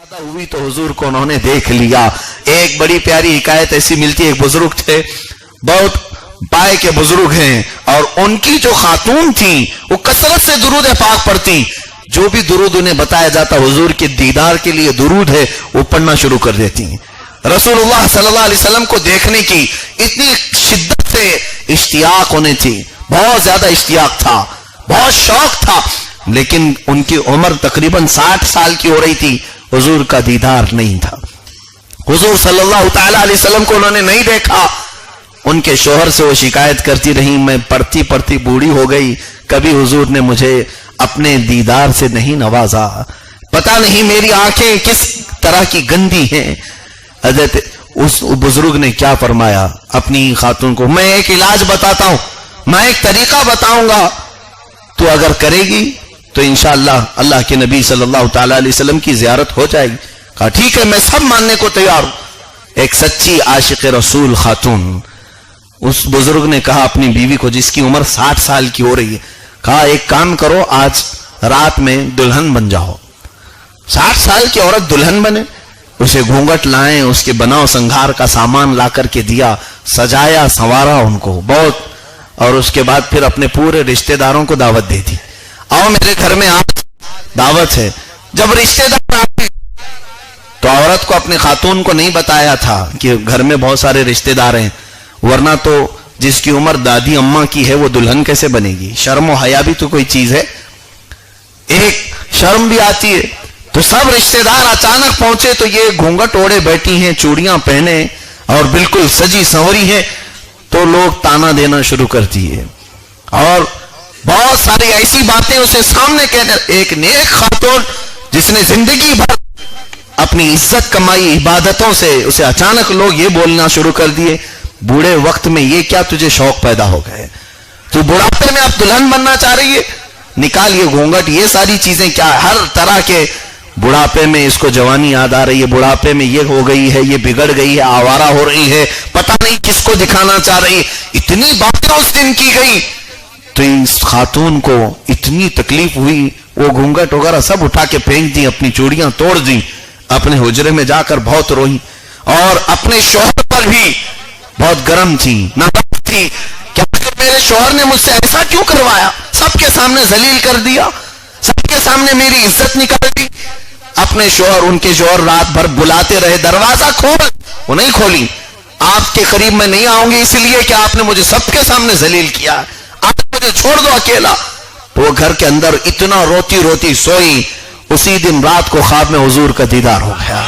हुई तो हुजूर को उन्होंने देख लिया। एक बड़ी प्यारी हिकायत ऐसी मिलती है, एक बुजुर्ग थे, बहुत पाए के बुजुर्ग हैं, और उनकी जो खातून थी वो कसरत से दुरूद पाक पढ़ती। जो भी दुरूद उन्हें बताया जाता हुजूर के दीदार के लिए दुरूद है, वो पढ़ना शुरू कर देती। रसूलुल्लाह सल्लल्लाहु अलैहि वसल्लम को देखने की इतनी शिद्दत से इश्तियाक उन्हें थी, बहुत ज्यादा इश्तियाक था, बहुत शौक था, लेकिन उनकी उम्र तकरीबन 60 साल की हो रही थी, हुजूर का दीदार नहीं था। हुजूर सल्लल्लाहु तआला अलैहि वसल्लम को उन्होंने नहीं देखा। उनके शोहर से वो शिकायत करती रही, मैं पढ़ती पढ़ती बूढ़ी हो गई, कभी हुजूर ने मुझे अपने दीदार से नहीं नवाजा, पता नहीं मेरी आंखें किस तरह की गंदी हैं। हजरत उस बुजुर्ग ने क्या फरमाया अपनी खातून को, मैं एक इलाज बताता हूं, मैं एक तरीका बताऊंगा, तो अगर करेगी तो इंशाअल्लाह अल्लाह के नबी सल्लल्लाहु तआला अलैहि वसल्लम की जियारत हो जाएगी। कहा ठीक है, मैं सब मानने को तैयार हूं। एक सच्ची आशिक रसूल खातून, उस बुजुर्ग ने कहा अपनी बीवी को जिसकी उम्र 60 साल की हो रही है, कहा एक काम करो, आज रात में दुल्हन बन जाओ। 60 साल की औरत दुल्हन बने, उसे घूंघट लाएं, उसके बनाव संघार का सामान ला करके दिया, सजाया संवारा उनको बहुत, और उसके बाद फिर अपने पूरे रिश्तेदारों को दावत दे दी, आओ मेरे घर में आप, दावत है। जब रिश्तेदार आते तो औरत को अपने खातून को नहीं बताया था कि घर में बहुत सारे रिश्तेदार हैं, वरना तो जिसकी उम्र दादी अम्मा की है वो दुल्हन कैसे बनेगी। शर्म और हया भी तो कोई चीज है, एक शर्म भी आती है। तो सब रिश्तेदार अचानक पहुंचे तो ये घूंघट ओढ़े बैठी हैं, चूड़ियां पहने और बिल्कुल सजी संवरी है, तो लोग ताना देना शुरू कर दिए और बहुत सारी ऐसी बातें उसे सामने कहने। एक नेक खातून जिसने जिंदगी भर अपनी इज्जत कमाई इबादतों से, उसे अचानक लोग ये बोलना शुरू कर दिए, बूढ़े वक्त में ये क्या तुझे शौक पैदा हो गए, तू बुढ़ापे में अब दुल्हन बनना चाह रही है, निकाल ये घूंघट, ये सारी चीजें क्या। हर तरह के बुढ़ापे में इसको जवानी याद आ रही है, बुढ़ापे में ये हो गई है, ये बिगड़ गई है, आवारा हो रही है, पता नहीं किसको दिखाना चाह रही है। इतनी बातें उस दिन की गई तो इस खातून को इतनी तकलीफ हुई, वो घूंघट वगैरह सब उठा के फेंक दी, अपनी चूड़ियां तोड़ दी, अपने हुजरे में जाकर बहुत रोई और अपने शौहर पर भी बहुत गर्म थी, नाराज थी। क्या मेरे शौहर ने मुझसे ऐसा क्यों करवाया, सबके सामने जलील कर दिया, सबके सामने मेरी इज्जत निकाल दी। अपने शौहर, उनके शौहर रात भर बुलाते रहे, दरवाजा खोल, वो नहीं खोली, आपके करीब मैं नहीं आऊंगी इसलिए कि आपने मुझे सबके सामने जलील किया, आप मुझे छोड़ दो अकेला। तो वो घर के अंदर इतना रोती रोती सोई। उसी दिन रात को ख्वाब में हुजूर का दीदार हो गया।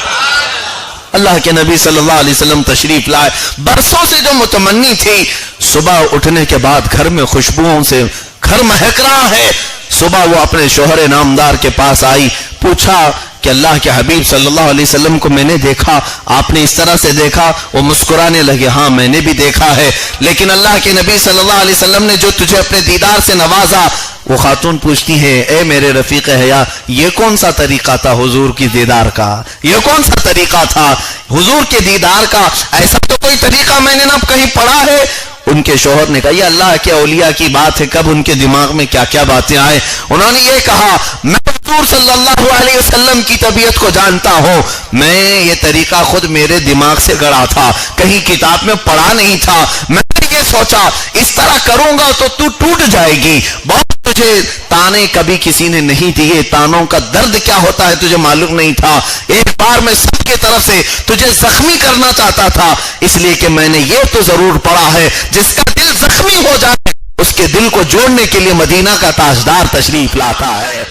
अल्लाह के नबी सल्लल्लाहु अलैहि वसल्लम तशरीफ लाए, बरसों से जो मुतमन्नी थी, सुबह उठने के बाद घर में खुशबुओं से घर महक रहा है। सुबह वो अपने शोहर नामदार के पास आई, पूछा कि अल्लाह के हबीब सल्लल्लाहु अलैहि वसल्लम को मैंने देखा, आपने इस तरह से देखा? वो मुस्कुराने लगे, हाँ मैंने भी देखा है, लेकिन अल्लाह के नबी सल्लल्लाहु अलैहि वसल्लम ने जो तुझे अपने दीदार से नवाजा। वो खातून पूछती है, ए मेरे रफीक हया, ये कौन सा तरीका था हुजूर की दीदार का, ये कौन सा तरीका था हुजूर के दीदार का, ऐसा तो कोई तरीका मैंने ना कहीं पढ़ा है। उनके शोहर ने कहा, ये अल्लाह के औलिया की बात है, कब उनके दिमाग में क्या क्या बातें आए। उन्होंने ये कहा, मैं हुजूर सल्लल्लाहु अलैहि वसल्लम की तबीयत को जानता हूं, मैं ये तरीका खुद मेरे दिमाग से गढ़ा था, कहीं किताब में पढ़ा नहीं था। मैंने ये सोचा इस तरह करूंगा तो तू टूट जाएगी, बहुत तुझे ताने कभी किसी ने नहीं दिए, तानों का दर्द क्या होता है तुझे मालूम नहीं था, एक बार मैं सबके तरफ से तुझे जख्मी करना चाहता था, इसलिए कि मैंने ये तो जरूर पढ़ा है, जिसका दिल जख्मी हो जाए उसके दिल को जोड़ने के लिए मदीना का ताजदार तशरीफ लाता है।